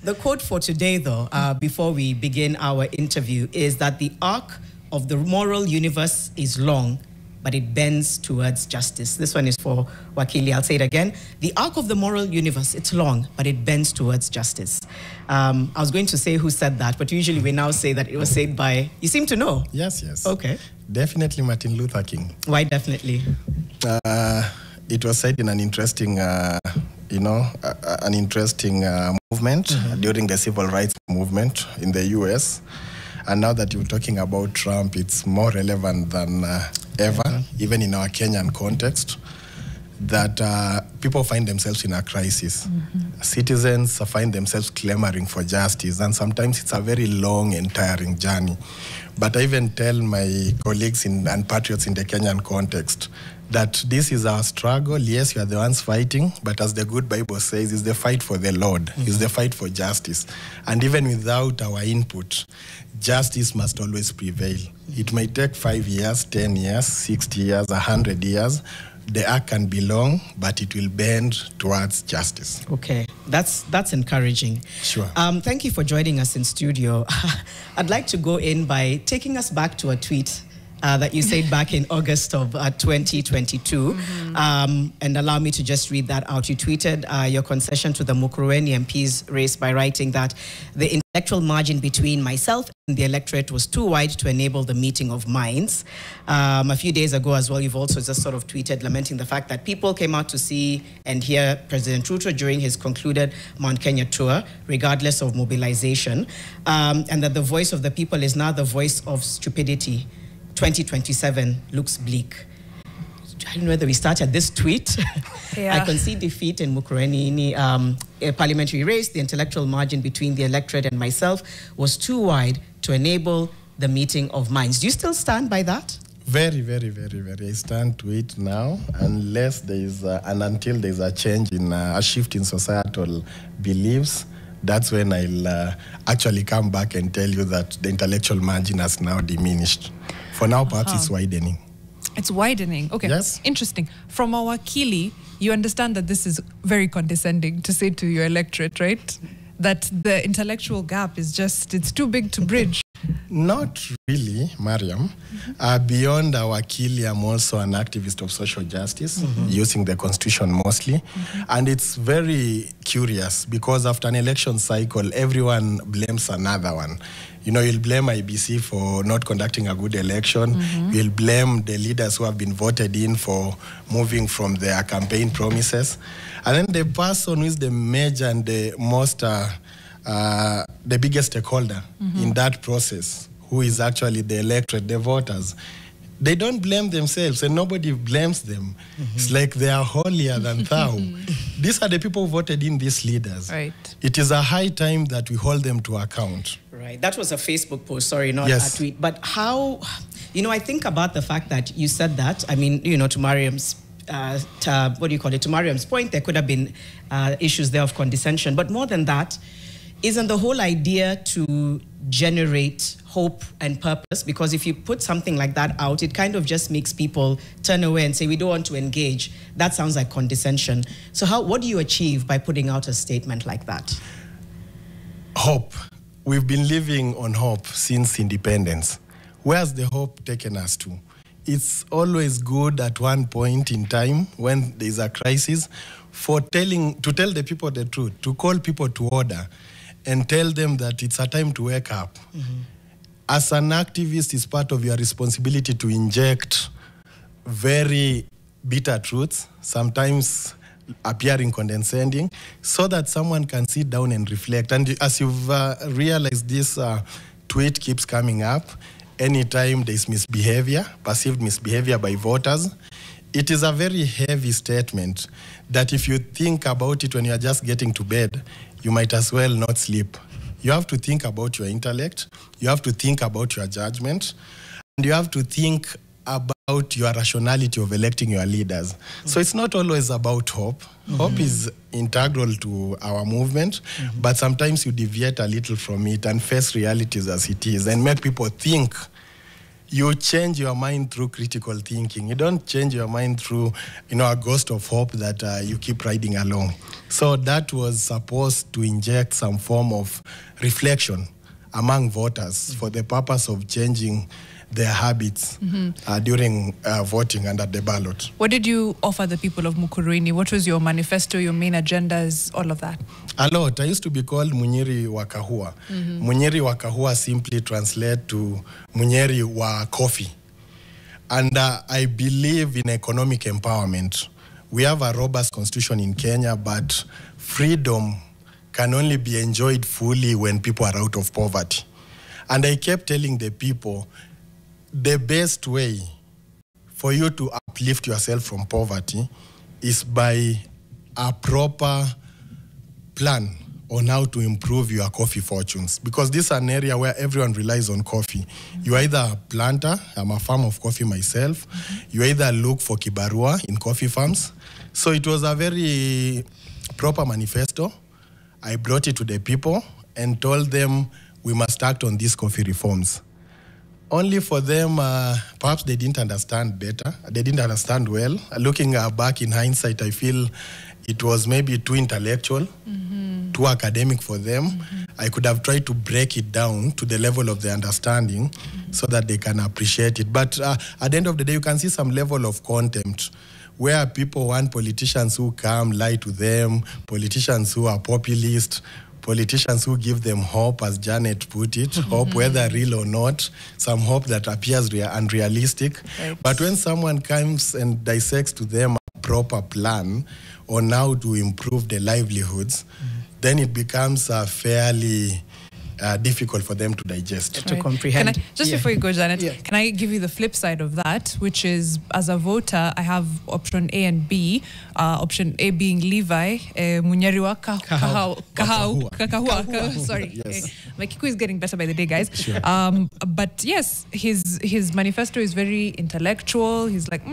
The quote for today, though, before we begin our interview, is that the arc of the moral universe is long, but it bends towards justice. This one is for Wakili. I'll say it again. The arc of the moral universe, it's long, but it bends towards justice. I was going to say who said that, but usually we now say that it was said by, you seem to know. Yes. Okay. Definitely Martin Luther King. Why definitely? It was said in an interesting, movement during the civil rights movement in the US. And now that you're talking about Trump, it's more relevant than ever, even in our Kenyan context, that people find themselves in a crisis. Citizens find themselves clamoring for justice, and sometimes it's a very long and tiring journey. But I even tell my colleagues and patriots in the Kenyan context that this is our struggle. Yes, you are the ones fighting, but as the good Bible says, it's the fight for the Lord. It's the fight for justice. And even without our input, justice must always prevail. It may take 5 years, 10 years, 60 years, 100 years. The arc can be long, but it will bend towards justice. Okay, that's encouraging. Sure. Thank you for joining us in studio. I'd like to go in by taking us back to a tweet that you said back in August of 2022. And allow me to just read that out. You tweeted your concession to the Mukuruweini MP's race by writing that the intellectual margin between myself and the electorate was too wide to enable the meeting of minds. A few days ago as well, you've also just sort of tweeted lamenting the fact that people came out to see and hear President Ruto during his concluded Mount Kenya tour, regardless of mobilization, and that the voice of the people is now the voice of stupidity. 2027 looks bleak. I don't know whether we start at this tweet. I concede defeat in Mukuruweini parliamentary race. The intellectual margin between the electorate and myself was too wide to enable the meeting of minds. Do you still stand by that? Very, very, very, very. I stand to it now, unless there is, and until there is a change in, a shift in societal beliefs. That's when I'll actually come back and tell you that the intellectual margin has now diminished. For now, perhaps it's widening. It's widening. Okay. Yes. Interesting. From our Wakili, you understand that this is very condescending to say to your electorate, right? That the intellectual gap is just, it's too big to bridge. Not really, Mariam. Beyond our Wakili, I'm also an activist of social justice, using the constitution mostly. And it's very curious because after an election cycle, everyone blames another one. You know, you'll blame IBC for not conducting a good election. You'll blame the leaders who have been voted in for moving from their campaign promises. And then the person who is the major and the most, the biggest stakeholder in that process, who is actually the electorate, the voters, they don't blame themselves and nobody blames them. It's like they are holier than thou. These are the people who voted in these leaders. Right. It is a high time that we hold them to account. Right. That was a Facebook post, sorry, not a tweet. But how, I think about the fact that you said that. I mean, to Mariam's, to Mariam's point, there could have been issues there of condescension. But more than that, isn't the whole idea to generate hope and purpose? Because if you put something like that out, it kind of just makes people turn away and say, we don't want to engage. That sounds like condescension. So what do you achieve by putting out a statement like that? Hope. We've been living on hope since independence. Where's the hope taken us to? It's always good at one point in time when there's a crisis to tell the people the truth, to call people to order and tell them that it's a time to wake up. As an activist, it's part of your responsibility to inject very bitter truths, sometimes appearing condescending, so that someone can sit down and reflect. And as you've realized, this tweet keeps coming up anytime there's misbehavior, perceived misbehavior by voters. It is a very heavy statement that if you think about it when you're just getting to bed, you might as well not sleep. You have to think about your intellect, you have to think about your judgment, and you have to think about your rationality of electing your leaders. So it's not always about hope. Hope is integral to our movement, but sometimes you deviate a little from it and face realities as it is and make people think you change your mind through critical thinking. You don't change your mind through, a ghost of hope that you keep riding along. So that was supposed to inject some form of reflection among voters for the purpose of changing their habits during voting and at the ballot. What did you offer the people of Mukuruweini? What was your manifesto, your main agendas, all of that? A lot. I used to be called Munyeri wa Kahua. Munyeri wa Kahua simply translate to Munyeri wa coffee. And I believe in economic empowerment. We have a robust constitution in Kenya, but freedom can only be enjoyed fully when people are out of poverty. And I kept telling the people, the best way for you to uplift yourself from poverty is by a proper plan on how to improve your coffee fortunes. Because this is an area where everyone relies on coffee. You either a planter, I'm a farm of coffee myself, you either look for kibarua in coffee farms. So it was a very proper manifesto. I brought it to the people and told them we must act on these coffee reforms. Only for them, perhaps they didn't understand better. They didn't understand well. Looking back in hindsight, I feel it was maybe too intellectual, too academic for them. I could have tried to break it down to the level of the understanding so that they can appreciate it. But at the end of the day, you can see some level of contempt where people want politicians who come, lie to them, politicians who are populist, politicians who give them hope, as Janet put it, hope whether real or not, some hope that appears unrealistic. Right. But when someone comes and dissects to them a proper plan on how to improve their livelihoods, then it becomes fairly difficult for them to digest. To comprehend. Before you go, Janet, Yeah. can I give you the flip side of that, which is, as a voter, I have option A and B. Option A being Levi Munyeri wa Kahua. Sorry, Yes. my Kiku is getting better by the day, guys. Sure. But yes, his manifesto is very intellectual. He's like,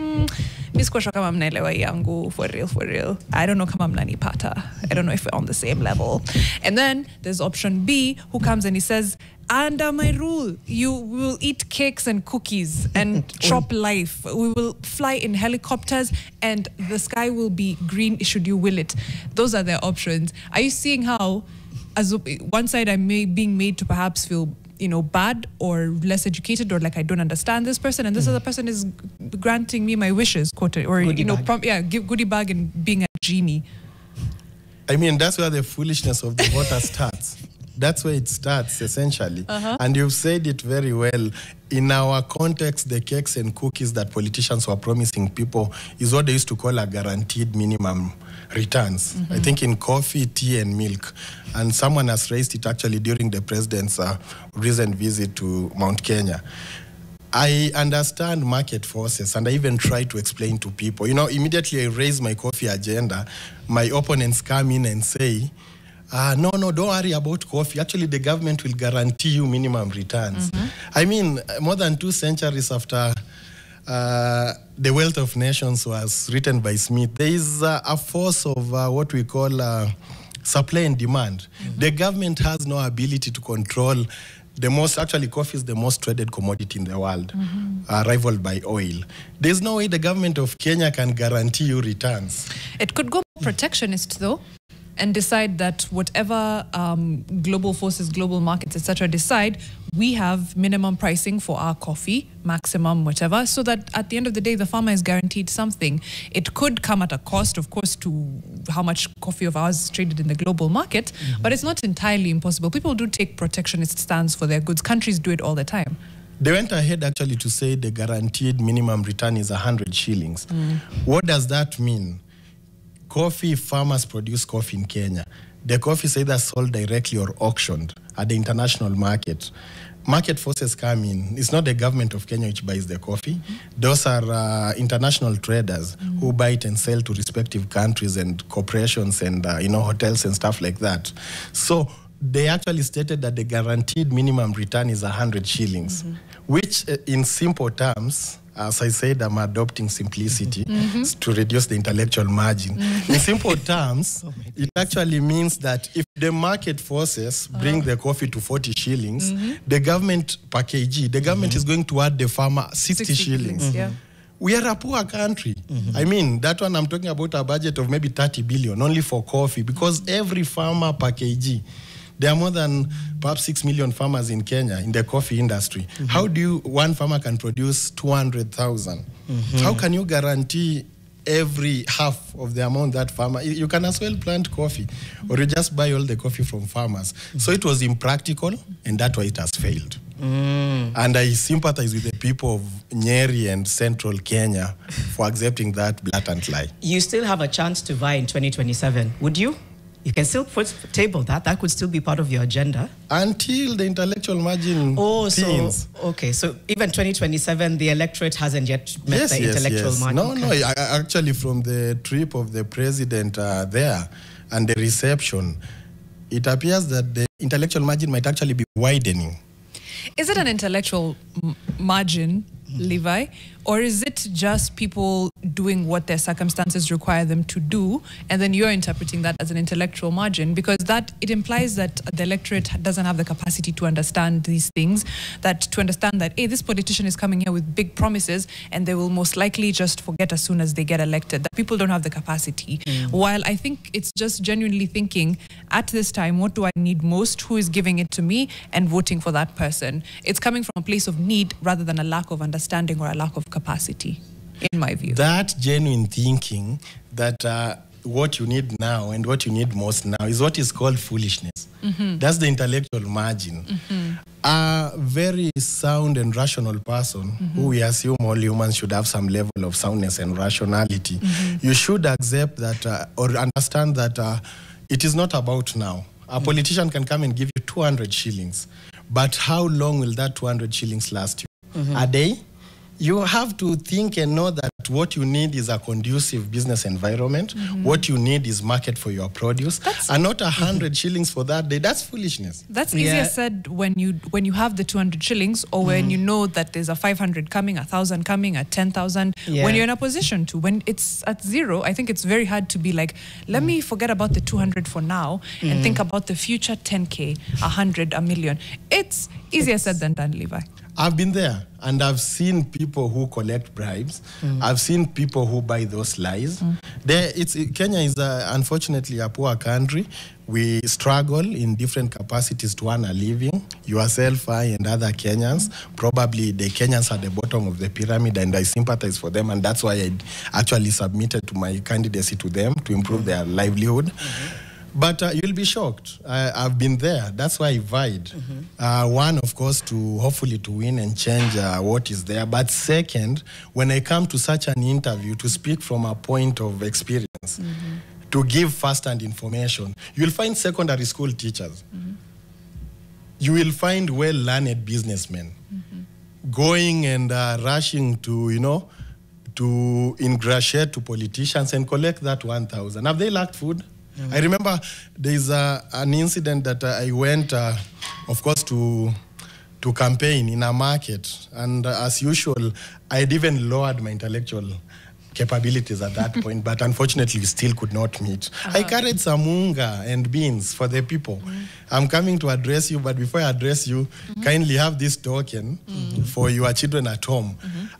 miskosha kama mnaelewa yangu, for real. I don't know kama mnanipata. I don't know if we're on the same level. And then there's option B, who comes and he says, under my rule, you will eat cakes and cookies and chop life. We will fly in helicopters and the sky will be green should you will it. Those are their options. Are you seeing how, as one side I'm being made to perhaps feel bad or less educated or like I don't understand this person, and this other person is granting me my wishes, quote, or give goodie bag and being a genie. I mean, that's where the foolishness of the voter starts. That's where it starts, essentially. And you've said it very well. In our context, the cakes and cookies that politicians were promising people is what they used to call a guaranteed minimum returns. I think in coffee, tea, and milk. And someone has raised it actually during the president's recent visit to Mount Kenya. I understand market forces, and I even try to explain to people. Immediately I raise my coffee agenda, my opponents come in and say, no, don't worry about coffee. Actually, the government will guarantee you minimum returns. I mean, more than 2 centuries after The Wealth of Nations was written by Smith, there is a force of what we call supply and demand. The government has no ability to control coffee is the most traded commodity in the world, rivaled by oil. There's no way the government of Kenya can guarantee you returns. It could go protectionist, though, and decide that whatever global forces, global markets, etc., decide, we have minimum pricing for our coffee, maximum whatever, so that at the end of the day, the farmer is guaranteed something. It could come at a cost, of course, to how much coffee of ours is traded in the global market, but it's not entirely impossible. People do take protectionist stance for their goods. Countries do it all the time. They went ahead actually to say the guaranteed minimum return is 100 shillings. What does that mean? Coffee farmers produce coffee in Kenya. The coffee is either sold directly or auctioned at the international market. Market forces come in. It's not the government of Kenya which buys the coffee. Those are international traders who buy it and sell to respective countries and corporations and hotels and stuff like that. So they actually stated that the guaranteed minimum return is 100 shillings, which in simple terms As I said, I'm adopting simplicity to reduce the intellectual margin. In simple terms, it actually means that if the market forces bring the coffee to 40 shillings, the government per kg, the government is going to add the farmer 60 shillings. Yeah. We are a poor country. I mean, that one I'm talking about a budget of maybe 30 billion only for coffee, because every farmer per kg, there are more than perhaps 6 million farmers in Kenya in the coffee industry. How do one farmer can produce 200,000? How can you guarantee every half of the amount that farmer? You can as well plant coffee, or you just buy all the coffee from farmers. So it was impractical, and that's why it has failed. And I sympathize with the people of Nyeri and central Kenya for accepting that blatant lie. You still have a chance to vie in 2027. Would you? You can still table that. That could still be part of your agenda. Until the intellectual margin thins. Okay. So even 2027, the electorate hasn't yet met the intellectual margin. No, actually from the trip of the president there and the reception, it appears that the intellectual margin might actually be widening. Is it an intellectual margin, Levi, or is it just people doing what their circumstances require them to do, and then you're interpreting that as an intellectual margin? Because that it implies that the electorate doesn't have the capacity to understand these things, to understand that, hey, this politician is coming here with big promises and they will most likely just forget as soon as they get elected, that people don't have the capacity. While I think it's just genuinely thinking, at this time, what do I need most? Who is giving it to me? And voting for that person. It's coming from a place of need rather than a lack of understanding or a lack of capacity, in my view. That genuine thinking that what you need now and what you need most now is what is called foolishness. That's the intellectual margin. A very sound and rational person, who we assume all humans should have some level of soundness and rationality, you should accept that or understand that it is not about now. A politician can come and give you 200 shillings, but how long will that 200 shillings last you? A day? You have to think and know that what you need is a conducive business environment. What you need is market for your produce, and not 100 shillings for that day. That's foolishness. That's easier said when you have the 200 shillings, or when you know that there's a 500 coming, 1,000 coming, a 10,000. When you're in a position to, when it's at zero, I think it's very hard to be like, let me forget about the 200 for now and think about the future 10K, 100, a million. It's easier said than done, Levi. I've been there, and I've seen people who collect bribes. I've seen people who buy those lies. Kenya is unfortunately a poor country. We struggle in different capacities to earn a living. Yourself, I, and other Kenyans. Probably the Kenyans at the bottom of the pyramid, and I sympathize for them, and that's why I actually submitted to my candidacy to them to improve their livelihood. But you'll be shocked. I've been there. That's why I vied. One, of course, to hopefully to win and change what is there. But second, when I come to such an interview, to speak from a point of experience, to give first-hand information, you'll find secondary school teachers. You will find well-learned businessmen going and rushing to, to ingratiate to politicians and collect that 1,000. Have they lacked food? I remember there's an incident that I went, of course, to campaign in a market. And as usual, I'd even lowered my intellectual capabilities at that point, but unfortunately still could not meet. I carried some unga and beans for the people. I'm coming to address you, but before I address you, kindly have this token for your children at home.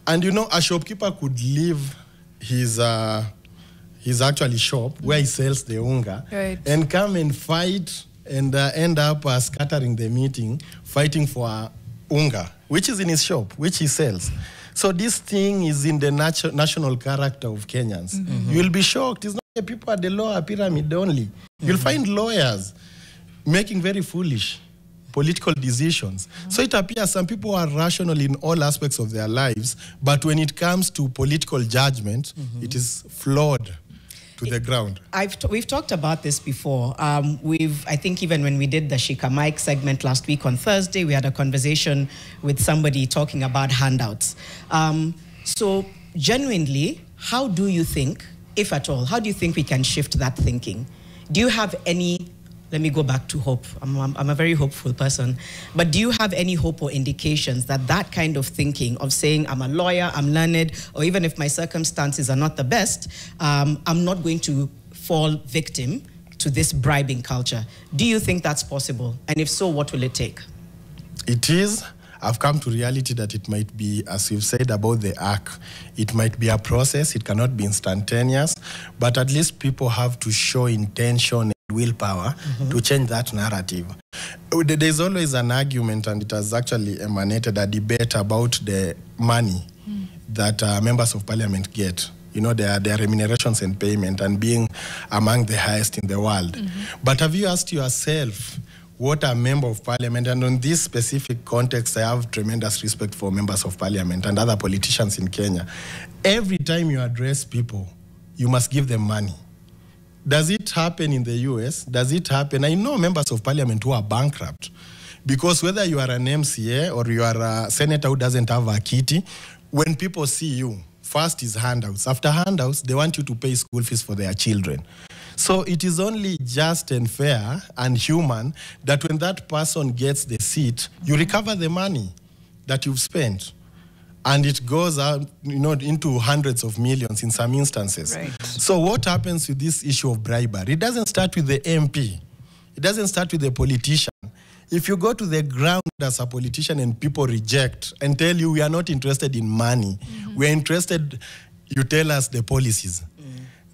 And a shopkeeper could leave his actually shop where he sells the unga and come and fight and end up scattering the meeting, fighting for unga, which is in his shop, which he sells. So this thing is in the national character of Kenyans. You'll be shocked. It's not the people at the lower pyramid only. You'll find lawyers making very foolish political decisions. So it appears some people are rational in all aspects of their lives, but when it comes to political judgment, it is flawed to the ground. We've talked about this before. I think even when we did the Shika Mike segment last week on Thursday, we had a conversation with somebody talking about handouts. So genuinely, how do you think, if at all, how do you think we can shift that thinking? Do you have any, let me go back to hope. I'm a very hopeful person. But do you have any hope or indications that that kind of thinking of saying, I'm a lawyer, I'm learned, or even if my circumstances are not the best, I'm not going to fall victim to this bribing culture. Do you think that's possible? And if so, what will it take? It is. I've come to reality that it might be, as you've said about the arc, it might be a process. It cannot be instantaneous, but at least people have to show intention and willpower to change that narrative. There's always an argument, and it has actually emanated a debate about the money that members of parliament get. You know, their remunerations and payment, and being among the highest in the world. But have you asked yourself what a member of parliament, and on this specific context, I have tremendous respect for members of parliament and other politicians in Kenya. Every time you address people, you must give them money. Does it happen in the US? Does it happen? I know members of parliament who are bankrupt, because whether you are an MCA or you are a senator who doesn't have a kitty, when people see you, first is handouts. After handouts, they want you to pay school fees for their children. So it is only just and fair and human that when that person gets the seat, you recover the money that you've spent. And it goes out, you know, into hundreds of millions in some instances. Right. So what happens with this issue of bribery? It doesn't start with the MP. It doesn't start with the politician. If you go to the ground as a politician and people reject and tell you we are not interested in money, we are interested, you tell us the policies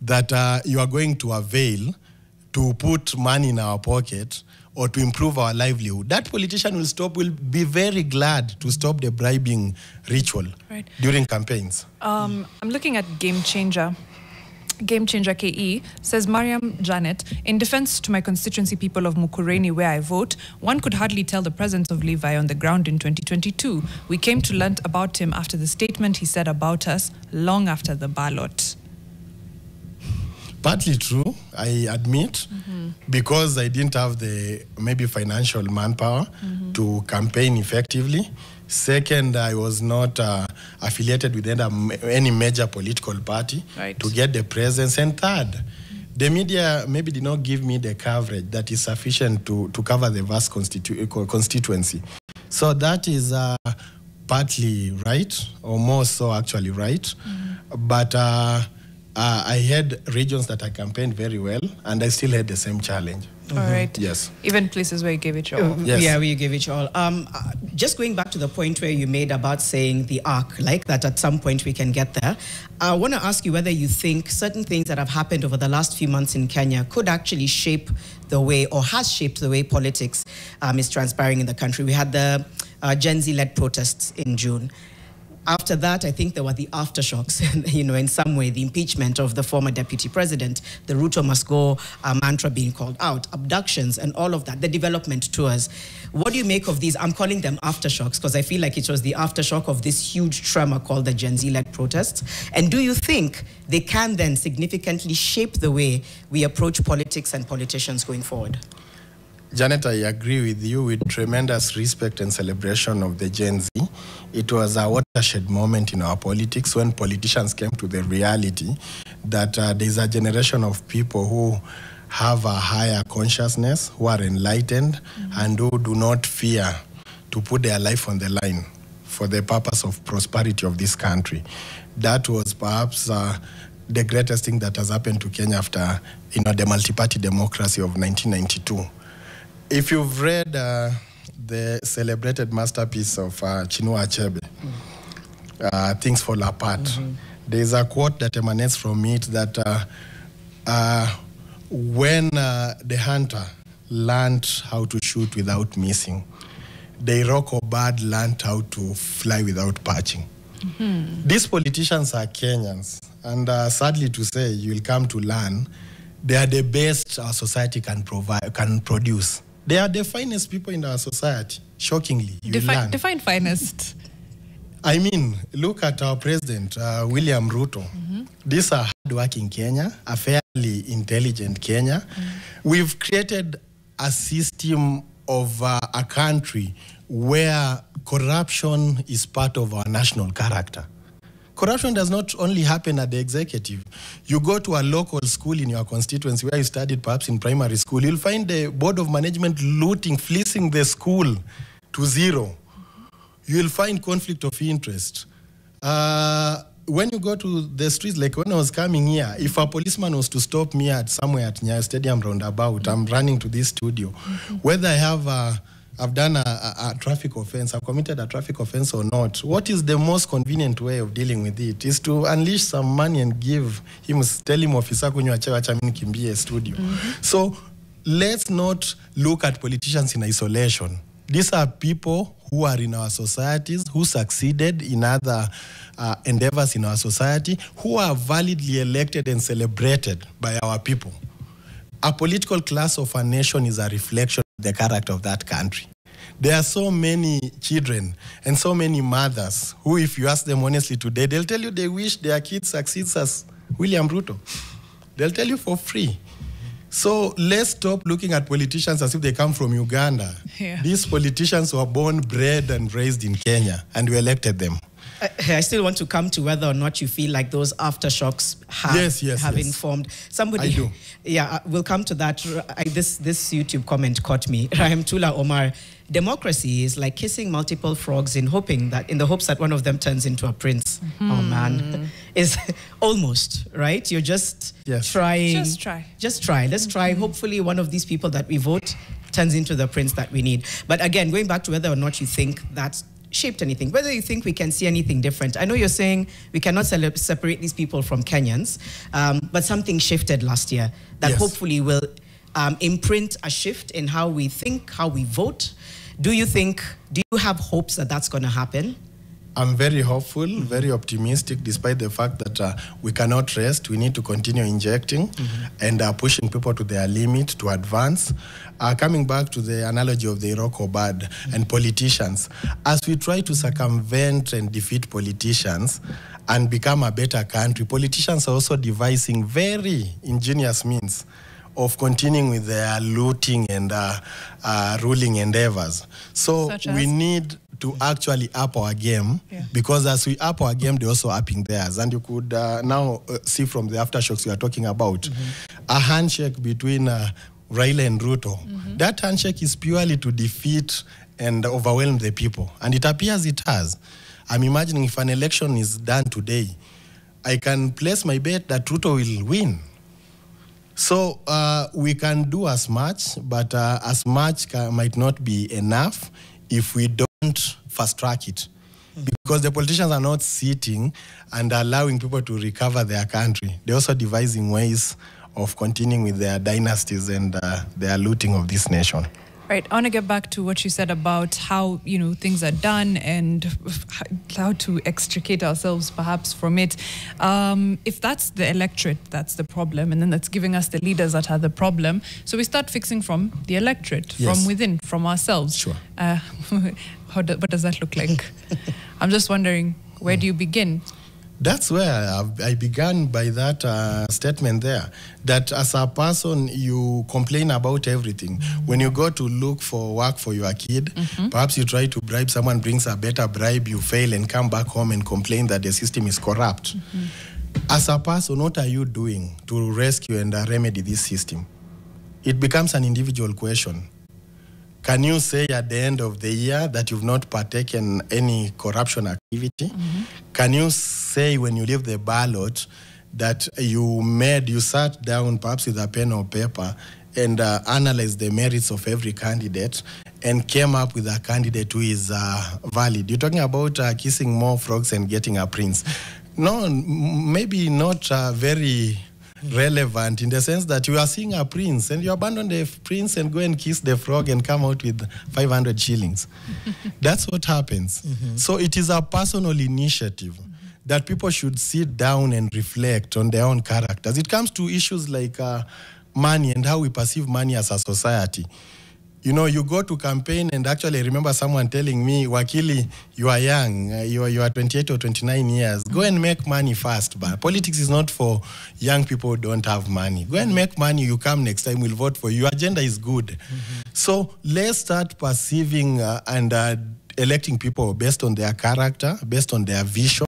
that you are going to avail to put money in our pocket or to improve our livelihood, that politician will be very glad to stop the bribing ritual during campaigns. I'm looking at Game Changer. Game Changer KE says, Mariam Janet, in defense to my constituency people of Mukuruweini where I vote, one could hardly tell the presence of Levi on the ground in 2022. We came to learn about him after the statement he said about us long after the ballot. Partly true, I admit, because I didn't have the maybe financial manpower to campaign effectively. Second, I was not affiliated with any major political party to get the presence. And third, the media maybe did not give me the coverage that is sufficient to cover the vast constituency. So that is partly right, or more so actually right. But I had regions that I campaigned very well, and I still had the same challenge. All right. Yes. Even places where you gave it your all. Yes. Yeah, where you gave it your all. Just going back to the point where you made about saying the arc, like that at some point we can get there. I want to ask you whether you think certain things that have happened over the last few months in Kenya could actually shape the way, or has shaped the way politics is transpiring in the country. We had the Gen Z-led protests in June. After that, I think there were the aftershocks, you know, in some way, the impeachment of the former deputy president, the Ruto must go mantra being called out, abductions and all of that, the development tours. What do you make of these? I'm calling them aftershocks because I feel like it was the aftershock of this huge tremor called the Gen Z-led protests. And do you think they can then significantly shape the way we approach politics and politicians going forward? Janet, I agree with you with tremendous respect and celebration of the Gen Z. It was a watershed moment in our politics when politicians came to the reality that there's a generation of people who have a higher consciousness, who are enlightened, and who do not fear to put their life on the line for the purpose of prosperity of this country. That was perhaps the greatest thing that has happened to Kenya after, you know, the multi-party democracy of 1992. If you've read the celebrated masterpiece of Chinua Achebe, Things Fall Apart, there's a quote that emanates from it that when the hunter learned how to shoot without missing, the Iroko bird learned how to fly without perching. These politicians are Kenyans, and sadly to say, you'll come to learn, they are the best our society can produce. They are the finest people in our society, shockingly. Define finest. I mean, look at our president, William Ruto. This is a hard-working Kenya, a fairly intelligent Kenya. We've created a system of a country where corruption is part of our national character. Corruption does not only happen at the executive. You go to a local school in your constituency where you studied perhaps in primary school, you'll find the board of management looting, fleecing the school to zero. You'll find conflict of interest. When you go to the streets, like when I was coming here, if a policeman was to stop me at somewhere at Nyayo Stadium roundabout, I'm running to this studio. Whether I've done a traffic offense, I've committed a traffic offense or not, what is the most convenient way of dealing with it is to unleash some money and give him, tell him, officer kunywa chai acha mimi nikimbie studio. So let's not look at politicians in isolation. These are people who are in our societies, who succeeded in other endeavors in our society, who are validly elected and celebrated by our people. A political class of a nation is a reflection of the character of that country. There are so many children and so many mothers who, if you ask them honestly today, they'll tell you they wish their kids succeeds as William Ruto. They'll tell you for free. So let's stop looking at politicians as if they come from Uganda. Yeah. These politicians were born, bred, and raised in Kenya, and we elected them. I still want to come to whether or not you feel like those aftershocks have informed somebody. I do. Yeah, we'll come to that. This YouTube comment caught me. Rahimtullah Omar, democracy is like kissing multiple frogs in the hopes that one of them turns into a prince. Oh man, is almost right. You're just trying. Just try. Let's try. Hopefully, one of these people that we vote turns into the prince that we need. But again, going back to whether or not you think that's shaped anything, whether you think we can see anything different. I know you're saying we cannot separate these people from Kenyans, but something shifted last year that hopefully will imprint a shift in how we think, how we vote. Do you have hopes that that's going to happen? I'm very hopeful, very optimistic, despite the fact that we cannot rest. We need to continue injecting and pushing people to their limit to advance. Coming back to the analogy of the Iroko bird and politicians, as we try to circumvent and defeat politicians and become a better country, politicians are also devising very ingenious means of continuing with their looting and ruling endeavors. So we need to actually up our game, because as we up our game, they're also upping theirs. And you could now see from the aftershocks you are talking about, a handshake between Raila and Ruto. That handshake is purely to defeat and overwhelm the people. And it appears it has. I'm imagining if an election is done today, I can place my bet that Ruto will win. So we can do as much, but as much might not be enough if we don't fast track it. Because the politicians are not sitting and allowing people to recover their country. They're also devising ways of continuing with their dynasties and their looting of this nation. Right. I want to get back to what you said about how, things are done and how to extricate ourselves perhaps from it. If that's the electorate, that's the problem, and then that's giving us the leaders that are the problem. So we start fixing from the electorate, from within, from ourselves. Sure. What does that look like? I'm just wondering, where do you begin? That's where I began by that statement there, that as a person, you complain about everything. When you go to look for work for your kid, perhaps you try to bribe, someone brings a better bribe, you fail and come back home and complain that the system is corrupt. As a person, what are you doing to rescue and remedy this system? It becomes an individual question. Can you say at the end of the year that you've not partaken any corruption activity? Can you say when you leave the ballot that you sat down perhaps with a pen or paper and analyzed the merits of every candidate and came up with a candidate who is valid? You're talking about kissing more frogs and getting a prince. No, maybe not very relevant in the sense that you are seeing a prince and you abandon the prince and go and kiss the frog and come out with 500 shillings. That's what happens. So it is a personal initiative that people should sit down and reflect on their own characters. It comes to issues like money and how we perceive money as a society. You go to campaign, and actually I remember someone telling me, Wakili, you are young, you are 28 or 29 years. Go and make money fast. But politics is not for young people who don't have money. Go and make money, you come next time, we'll vote for you. Your agenda is good. So let's start perceiving and electing people based on their character, based on their vision,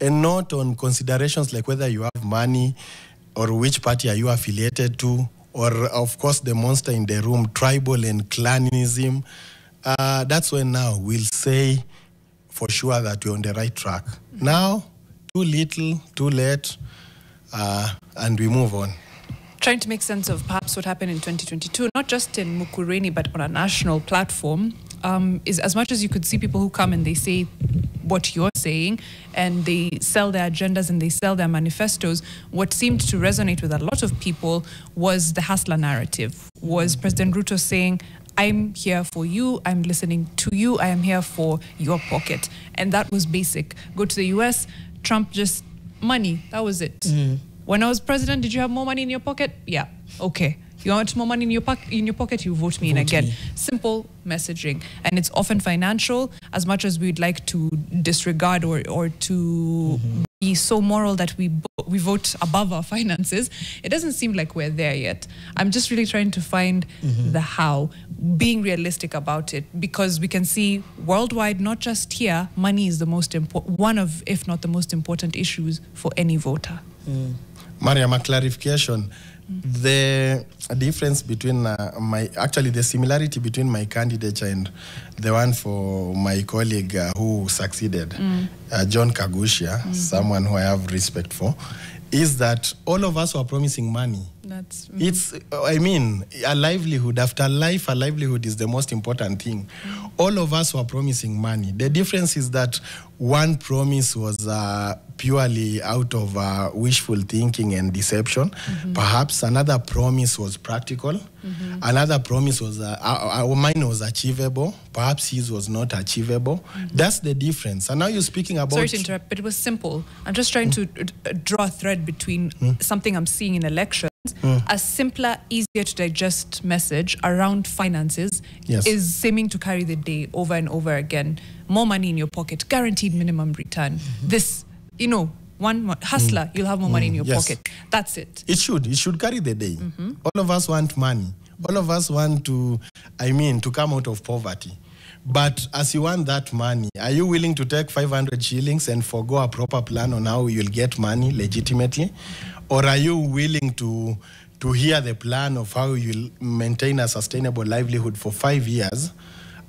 and not on considerations like whether you have money or which party are you affiliated to, or of course the monster in the room, tribal and clanism. That's when now we'll say for sure that we're on the right track. Now, too little, too late, and we move on. Trying to make sense of perhaps what happened in 2022, not just in Mukuruweini, but on a national platform, is as much as you could see people who come and they say what you're saying, and they sell their agendas and they sell their manifestos, what seemed to resonate with a lot of people was the hustler narrative, was President Ruto saying, I'm here for you, I'm listening to you, I am here for your pocket. And that was basic. Go to the US, Trump just, money, that was it. When I was president, did you have more money in your pocket? Yeah, okay. You want more money in your pocket, you vote me in again. Simple messaging. And it's often financial, as much as we'd like to disregard or to be so moral that we vote above our finances. It doesn't seem like we're there yet. I'm just really trying to find the how, being realistic about it, because we can see worldwide, not just here, money is the most important, one of, if not the most important issues for any voter. Mariam, a clarification. The difference between the similarity between my candidature and the one for my colleague who succeeded, John Kagushia, someone who I have respect for, is that all of us were promising money. It's, I mean, a livelihood. After life, a livelihood is the most important thing. All of us were promising money. The difference is that one promise was purely out of wishful thinking and deception. Perhaps another promise was practical. Another promise was, mine was achievable. Perhaps his was not achievable. That's the difference. And now you're speaking about... Sorry to interrupt, but it was simple. I'm just trying to draw a thread between something I'm seeing in elections. A simpler, easier to digest message around finances is seeming to carry the day over and over again. More money in your pocket, guaranteed minimum return. This, you know, one hustler, you'll have more money in your pocket. That's it. It should carry the day. All of us want money. All of us want to, to come out of poverty. But as you want that money, are you willing to take 500 shillings and forgo a proper plan on how you'll get money legitimately? Or are you willing to hear the plan of how you'll maintain a sustainable livelihood for 5 years,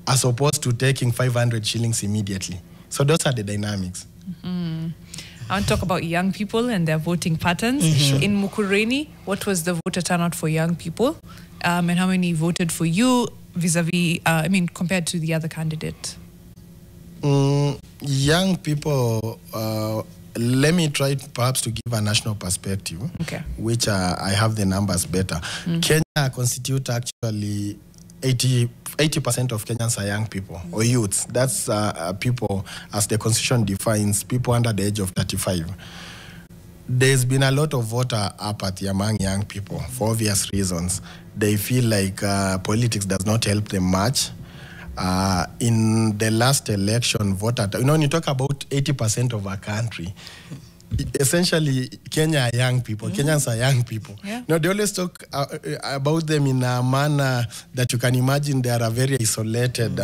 as opposed to taking 500 shillings immediately? So those are the dynamics. I want to talk about young people and their voting patterns. In Mukuruweini, what was the voter turnout for young people? And how many voted for you vis-a-vis, compared to the other candidate? Young people... let me try perhaps to give a national perspective, which I have the numbers better. Kenya constitute actually 80% of Kenyans are young people or youths. That's people, as the constitution defines, people under the age of 35. There's been a lot of voter apathy among young people for obvious reasons. They feel like politics does not help them much. In the last election, when you talk about 80% of our country, essentially Kenya are young people. Kenyans are young people. They always talk about them in a manner that you can imagine they are a very isolated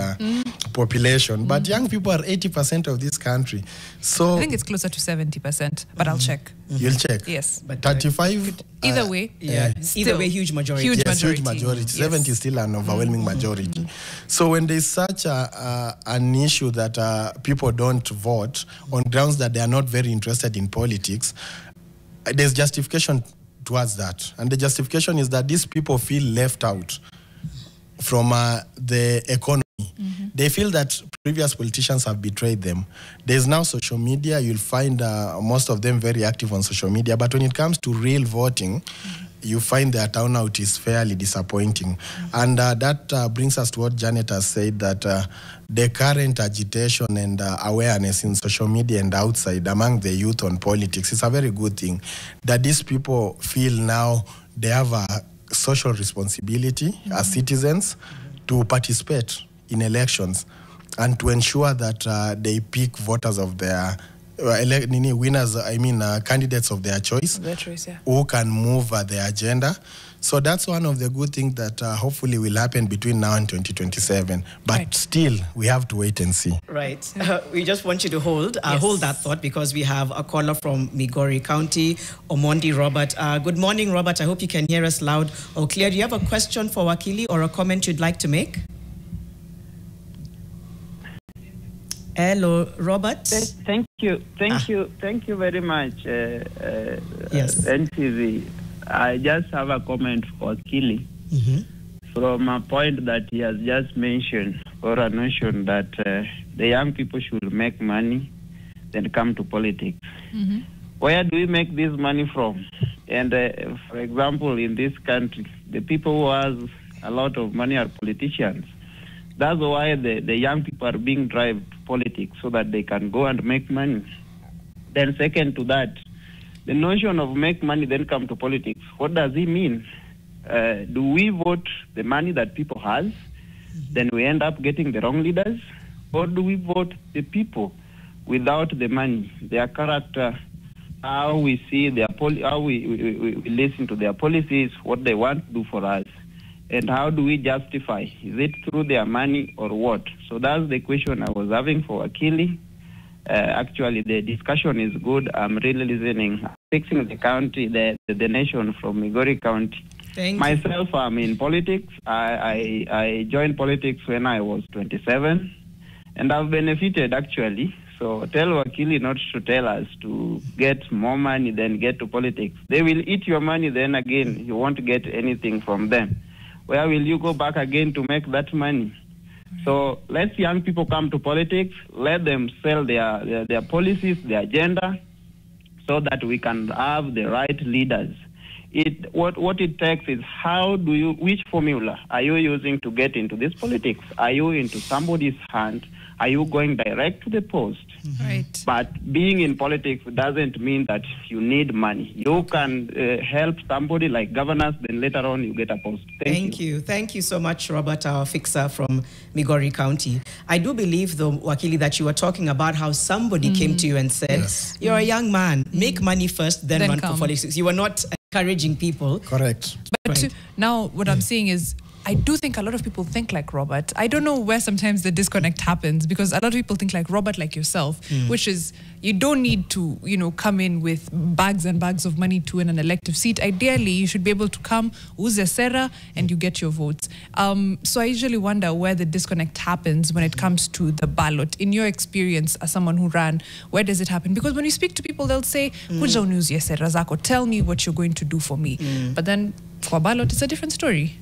population. But young people are 80% of this country. So I think it's closer to 70%, but I'll check. You'll check? Yes. But 35? Either way. Either way, huge majority. Huge majority. Yes. 70 is still an overwhelming majority. So when there's such an issue that people don't vote on grounds that they are not very interested in politics, there's justification towards that. And the justification is that these people feel left out from the economy. They feel that previous politicians have betrayed them. There's now social media. You'll find most of them very active on social media. But when it comes to real voting, you find their turnout is fairly disappointing. And that brings us to what Janet has said, that the current agitation and awareness in social media and outside among the youth on politics is a very good thing. That these people feel now they have a social responsibility as citizens to participate in elections and to ensure that they pick voters of their winners, candidates of their choice, who can move their agenda. So that's one of the good things that hopefully will happen between now and 2027. But still, we have to wait and see. Right. We just want you to hold that thought, because we have a caller from Migori County, Omondi Robert. Good morning, Robert. I hope you can hear us loud or clear. Do you have a question for Wakili or a comment you'd like to make? Hello, Robert. Thank you very much, NTV. I just have a comment for Wakili from a point that he has just mentioned, or a notion that the young people should make money, then come to politics. Where do we make this money from? And for example, in this country, the people who has a lot of money are politicians. That's why the young people are being driven to politics, so that they can go and make money. Then second to that, the notion of make money then come to politics, what does it mean? Do we vote the money that people has, then we end up getting the wrong leaders? Or do we vote the people without the money, their character, how we see their how we listen to their policies, what they want to do for us? And how do we justify? Is it through their money or what? So that's the question I was having for Wakili. Actually, the discussion is good. I'm really listening. Fixing the county, the nation from Migori County. Myself, I'm in politics. I joined politics when I was 27, and I've benefited actually. So tell Wakili not to tell us to get more money, then get to politics. They will eat your money, then again, you won't get anything from them. Where will you go back again to make that money? So let young people come to politics, let them sell their policies, their agenda, so that we can have the right leaders. What it takes is which formula are you using to get into this politics? Are you into somebody's hand? Are you going direct to the post? Right. But being in politics doesn't mean that you need money. You can help somebody like governors, then later on you get a post. Thank you. Thank you so much, Robert, our fixer from Migori County. I do believe, though, Wakili, that you were talking about how somebody came to you and said, you're a young man, make money first, then run for politics. You were not encouraging people. Correct. But now what I'm saying is, I do think a lot of people think like Robert. I don't know where sometimes the disconnect happens, because a lot of people think like Robert, like yourself, which is you don't need to, come in with bags and bags of money to win an elective seat. Ideally, you should be able to come, uze sera, and you get your votes. So I usually wonder where the disconnect happens when it comes to the ballot. In your experience as someone who ran, where does it happen? Because when you speak to people, they'll say, kuja uniuzie sera zako, tell me what you're going to do for me. But then for ballot, it's a different story.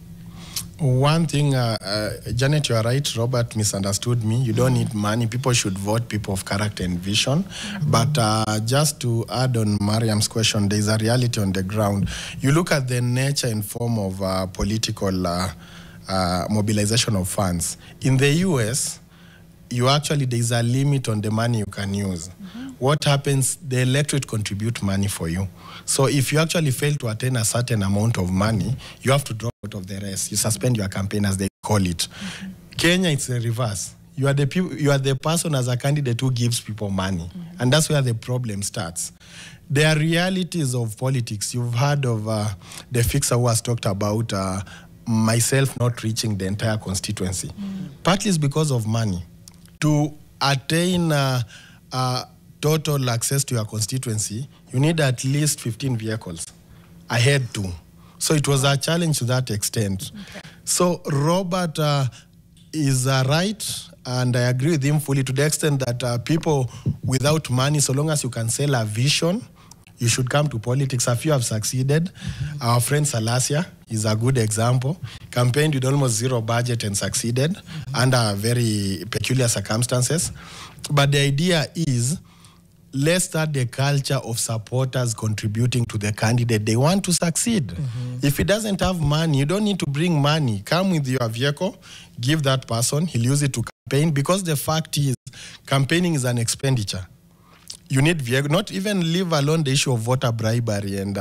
One thing, Janet, you are right. Robert misunderstood me. You don't need money. People should vote people of character and vision. But just to add on Mariam's question, there is a reality on the ground. You look at the nature and form of political mobilization of funds. In the US, there is a limit on the money you can use. What happens? The electorate contribute money for you. So if you actually fail to attain a certain amount of money, you have to drop out of the rest. You suspend your campaign, as they call it. Kenya, it's the reverse. You are the person as a candidate who gives people money. And that's where the problem starts. There are realities of politics. You've heard of the fixer who has talked about myself not reaching the entire constituency. Partly it's because of money. To attain total access to your constituency, you need at least 15 vehicles. I had 2. So it was a challenge to that extent. So Robert is right, and I agree with him fully to the extent that people without money, so long as you can sell a vision, you should come to politics. A few have succeeded. Our friend Salasia is a good example. Campaigned with almost zero budget and succeeded under very peculiar circumstances. But the idea is, let's start the culture of supporters contributing to the candidate. They want to succeed. If he doesn't have money, you don't need to bring money. Come with your vehicle, give that person, he'll use it to campaign, because the fact is, campaigning is an expenditure. You need vehicle, not even leave alone the issue of voter bribery and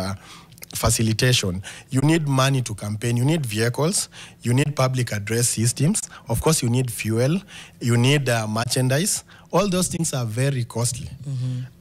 facilitation. You need money to campaign. You need vehicles. You need public address systems. Of course, you need fuel. You need merchandise. All those things are very costly.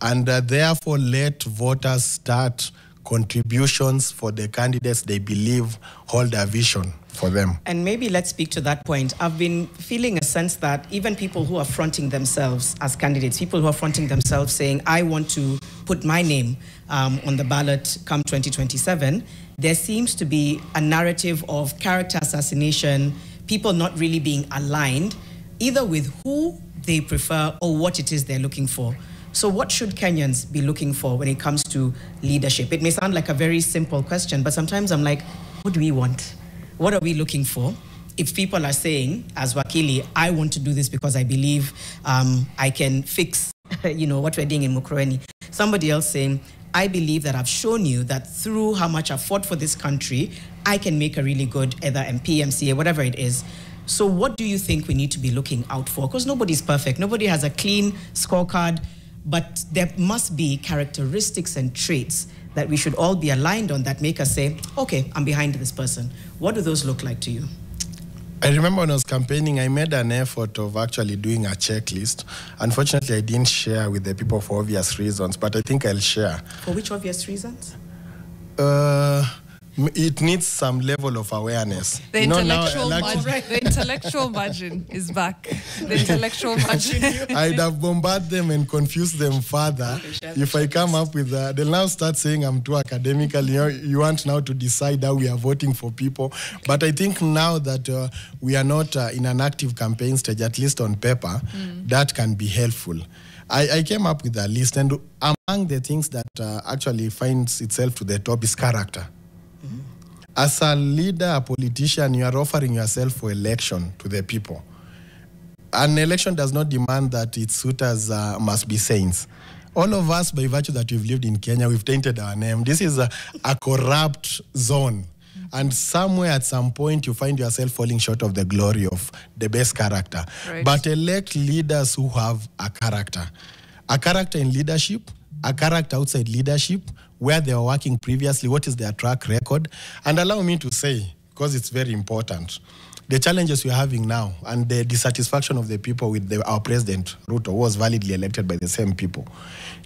And therefore, let voters start contributions for the candidates they believe hold a vision for them. And maybe let's speak to that point. I've been feeling a sense that even people who are fronting themselves as candidates, people who are fronting themselves saying, I want to put my name on the ballot come 2027, there seems to be a narrative of character assassination, people not really being aligned, either with who they prefer or what it is they're looking for. So what should Kenyans be looking for when it comes to leadership? It may sound like a very simple question, but sometimes I'm like, what do we want? What are we looking for? If people are saying, as Wakili, I want to do this because I believe I can fix, what we're doing in Mukuruweini. Somebody else saying, I believe that I've shown you that through how much I've fought for this country, I can make a really good either MP, MCA, whatever it is. So what do you think we need to be looking out for? Because nobody's perfect. Nobody has a clean scorecard. But there must be characteristics and traits that we should all be aligned on that make us say, okay, I'm behind this person. What do those look like to you? I remember when I was campaigning, I made an effort of actually doing a checklist. Unfortunately, I didn't share with the people for obvious reasons, but I think I'll share. For which obvious reasons? It needs some level of awareness. The intellectual margin is back. The intellectual margin. I'd have bombarded them and confused them further if I come up with that. They'll now start saying I'm too academical. You want now to decide how we are voting for people. But I think now that we are not in an active campaign stage, at least on paper, that can be helpful. I came up with a list, and among the things that actually finds itself to the top is character. As a leader, a politician, you are offering yourself for election to the people. An election does not demand that its suitors must be saints. All of us, by virtue that we've lived in Kenya, we've tainted our name. This is a corrupt zone. And somewhere at some point, you find yourself falling short of the glory of the best character. Right. But elect leaders who have a character in leadership, a character outside leadership, where they were working previously, what is their track record. And allow me to say, because it's very important, the challenges we're having now and the dissatisfaction of the people with our president, Ruto, who was validly elected by the same people.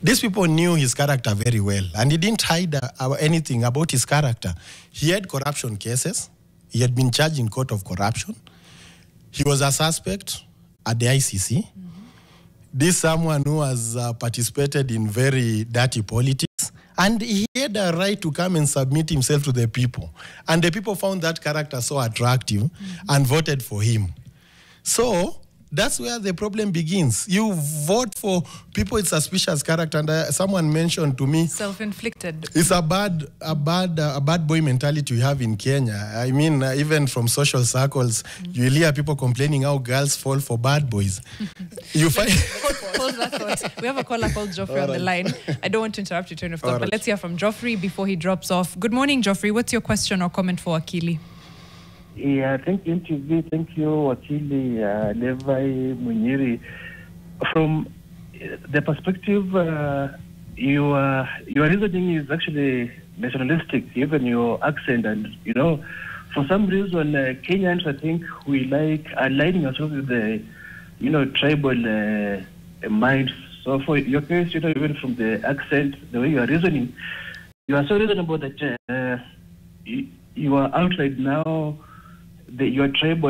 These people knew his character very well, and he didn't hide anything about his character. He had corruption cases. He had been charged in court of corruption. He was a suspect at the ICC. This someone who has participated in very dirty politics. And he had a right to come and submit himself to the people. And the people found that character so attractive and voted for him. So that's where the problem begins. You vote for people with suspicious character. And someone mentioned to me, self-inflicted. It's a bad boy mentality we have in Kenya. I mean, even from social circles, you hear people complaining how girls fall for bad boys. You find... Hold that thought. We have a caller called Joffrey on the line. I don't want to interrupt your train of thought, but let's hear from Joffrey before he drops off. Good morning, Joffrey. What's your question or comment for Wakili? Yeah, thank you, NTV. Thank you, Wakili, Levi Munyeri. From the perspective, your reasoning is actually nationalistic, even your accent. And, for some reason, Kenyans, I think, we like aligning ourselves with the, tribal minds. So for your case, even from the accent, the way you are reasoning, you are so reasonable that you are outside now your tribal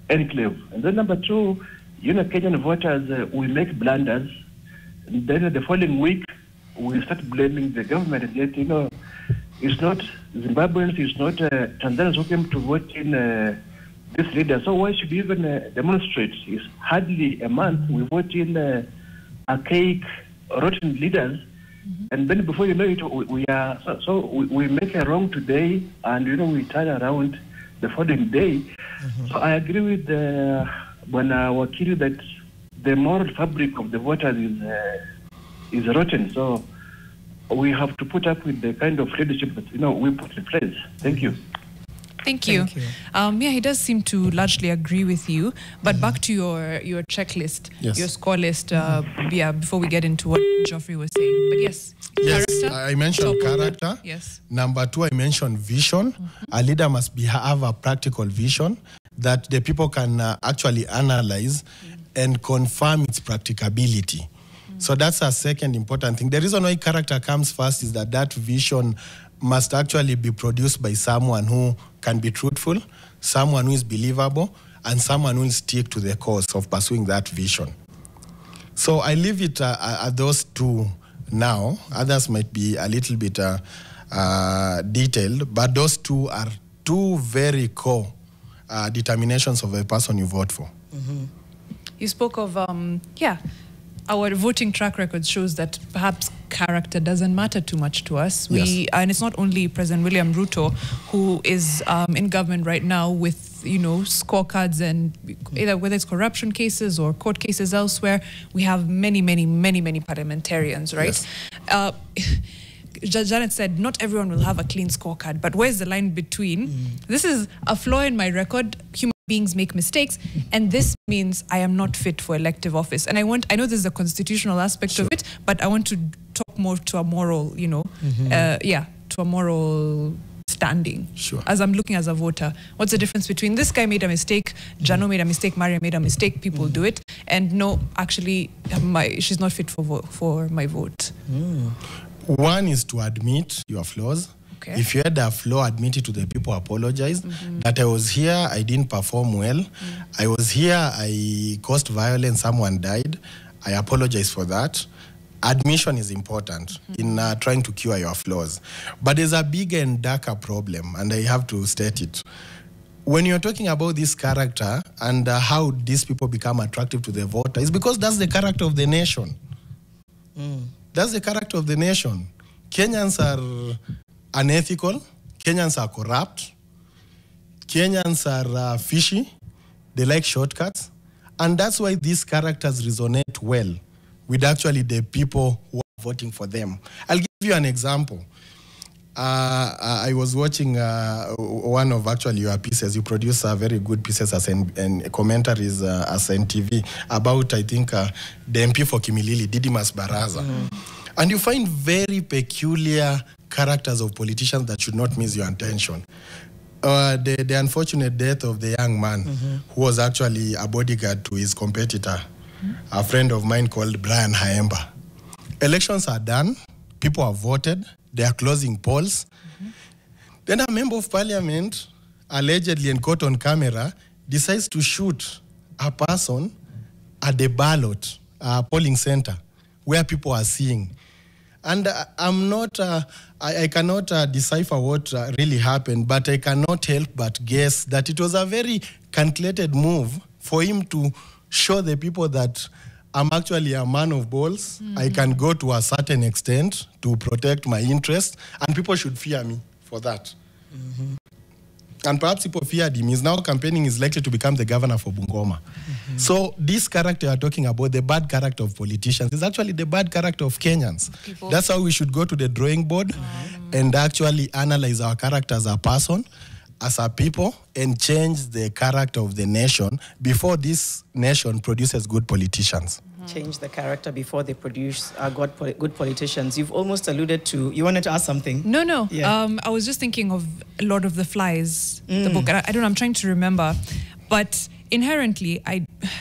enclave. And then number two, Kenyan voters, we make blunders. And then the following week, we start blaming the government. And yet, it's not Zimbabweans, it's not Tanzanians who came to vote in this leader. So why should we even demonstrate? It's hardly a month. We vote in archaic, rotten leaders. And then before you know it, we make a wrong today, and we turn around the following day. So I agree with Bwana Wakili that the moral fabric of the voters is rotten. So we have to put up with the kind of leadership that we put in place. Thank you. Thank you. Yeah, he does seem to largely agree with you. But back to your checklist, your score list. Yeah, before we get into what Geoffrey was saying. But yes, character. I mentioned character. Yes. Number 2, I mentioned vision. A leader must have a practical vision that the people can actually analyze and confirm its practicability. So that's a second important thing. The reason why character comes first is that vision must actually be produced by someone who can be truthful, someone who is believable, and someone who will stick to the course of pursuing that vision. So I leave it at those 2 now. Others might be a little bit detailed, but those 2 are 2 very core determinations of a person you vote for. You spoke of, our voting track record shows that perhaps character doesn't matter too much to us. And it's not only President William Ruto who is in government right now with, scorecards and either whether it's corruption cases or court cases elsewhere. We have many parliamentarians, right? Janet said, not everyone will have a clean scorecard, but where's the line between this is a flaw in my record, human beings make mistakes, and this means I am not fit for elective office. And I know this is a constitutional aspect of it, but I want to talk more to a moral, to a moral standing. As I'm looking as a voter, what's the difference between this guy made a mistake, Jano made a mistake, Maria made a mistake, people do it, and no, actually, she's not fit for my vote. One is to admit your flaws. If you had a flaw, admit it to the people, apologize. That I was here, I didn't perform well. I was here, I caused violence, someone died. I apologize for that. Admission is important in trying to cure your flaws. But there's a bigger and darker problem, and I have to state it. When you're talking about this character and how these people become attractive to the voter, it's because that's the character of the nation. That's the character of the nation. Kenyans are unethical. Kenyans are corrupt. Kenyans are fishy. They like shortcuts. And that's why these characters resonate well with actually the people who are voting for them. I'll give you an example. I was watching one of actually your pieces. You produce very good pieces and commentaries as NTV about, I think, the MP for Kimilili, Didimas Baraza. And you find very peculiar characters of politicians that should not miss your attention. The unfortunate death of the young man who was actually a bodyguard to his competitor, a friend of mine called Brian Haemba. Elections are done. People have voted. They are closing polls. Then a member of parliament, allegedly and caught on camera, decides to shoot a person at the ballot polling center where people are seeing. And I cannot decipher what really happened, but I cannot help but guess that it was a very calculated move for him to show the people that I'm actually a man of balls. I can go to a certain extent to protect my interests, and people should fear me for that. And perhaps people feared him. He's now campaigning, is likely to become the governor for Bungoma. So this character you're talking about, the bad character of politicians, is actually the bad character of Kenyans. That's how we should go to the drawing board and actually analyze our character as a person, as a people, and change the character of the nation before this nation produces good politicians. Change the character before they produce good politicians. You've almost alluded to, you wanted to ask something? No. Yeah. I was just thinking of Lord of the Flies, the book. I don't know, I'm trying to remember. But inherently,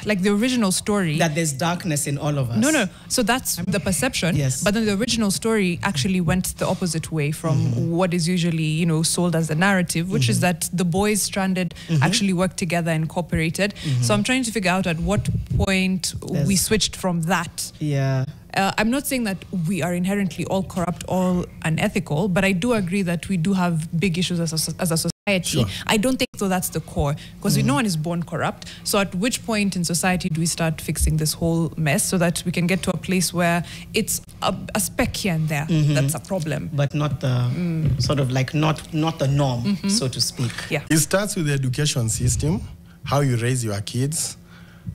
like the original story. That there's darkness in all of us. No. So that's the perception. Yes. But then the original story actually went the opposite way from what is usually, sold as the narrative, which is that the boys stranded actually worked together and cooperated. So I'm trying to figure out at what point we switched from that. Yeah. I'm not saying that we are inherently all corrupt, all unethical, but I do agree that we do have big issues as a society. Sure. I don't think so that's the core, because no one is born corrupt. So at which point in society do we start fixing this whole mess so that we can get to a place where it's a speck here and there that's a problem? But not the sort of like not the norm, so to speak. Yeah. It starts with the education system, how you raise your kids,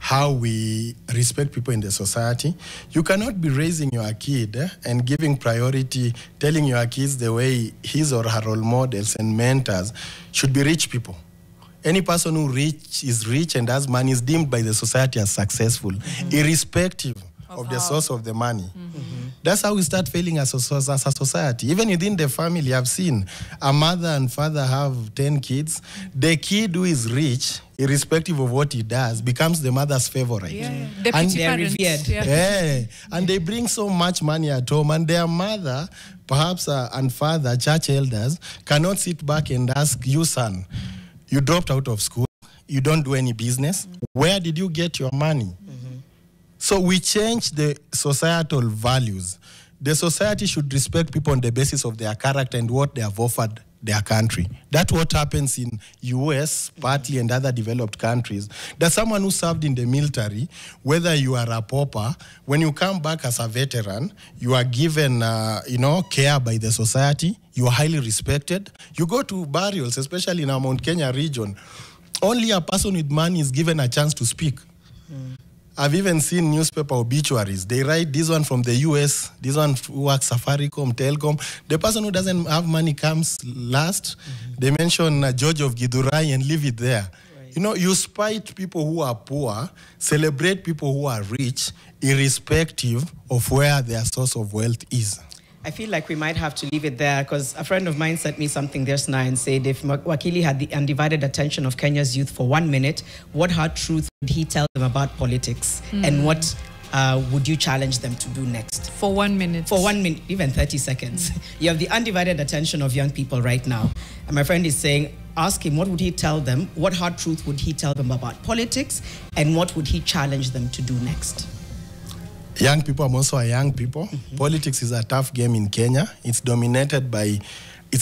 how we respect people in the society. You cannot be raising your kid and giving priority, telling your kids the way his or her role models and mentors should be rich people. Any person who is rich and has money is deemed by the society as successful, irrespective of the source of the money. That's how we start failing as a society. Even within the family, I've seen a mother and father have 10 kids. The kid who is rich, irrespective of what he does, becomes the mother's favorite. And they're revered. And they bring so much money at home, and their mother, perhaps and father, church elders, cannot sit back and ask, you son, you dropped out of school, you don't do any business, where did you get your money? So we change the societal values. The society should respect people on the basis of their character and what they have offered their country. That's what happens in US, partly, and other developed countries. That someone who served in the military, whether you are a pauper, when you come back as a veteran, you are given, care by the society. You are highly respected. You go to burials, especially in our Mount Kenya region, only a person with money is given a chance to speak. I've even seen newspaper obituaries. They write this one from the US, this one who works Safaricom, Telcom. The person who doesn't have money comes last. They mention George of Githurai and leave it there. Right. You spite people who are poor, celebrate people who are rich, irrespective of where their source of wealth is. I feel like we might have to leave it there because a friend of mine sent me something just now and said if Wakili had the undivided attention of Kenya's youth for 1 minute, what hard truth would he tell them about politics? And what would you challenge them to do next? For 1 minute. For 1 minute, even 30 seconds. You have the undivided attention of young people right now. And my friend is saying, ask him, what would he tell them? What hard truth would he tell them about politics? And what would he challenge them to do next? Young people, I'm also a young people. Politics is a tough game in Kenya. It's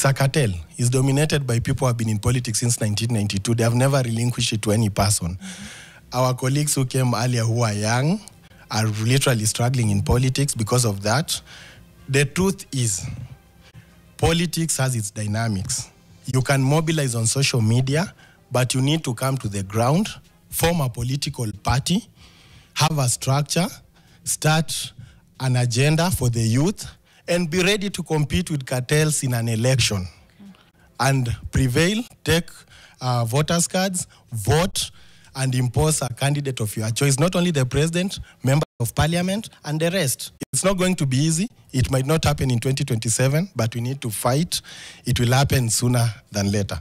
a cartel. It's dominated by people who have been in politics since 1992. They have never relinquished it to any person. Our colleagues who came earlier who are young are literally struggling in politics because of that. The truth is, politics has its dynamics. You can mobilize on social media, but you need to come to the ground, form a political party, have a structure, start an agenda for the youth, and be ready to compete with cartels in an election. And prevail, take voters' cards, vote, and impose a candidate of your choice, not only the president, member of parliament, and the rest. It's not going to be easy. It might not happen in 2027, but we need to fight. It will happen sooner than later.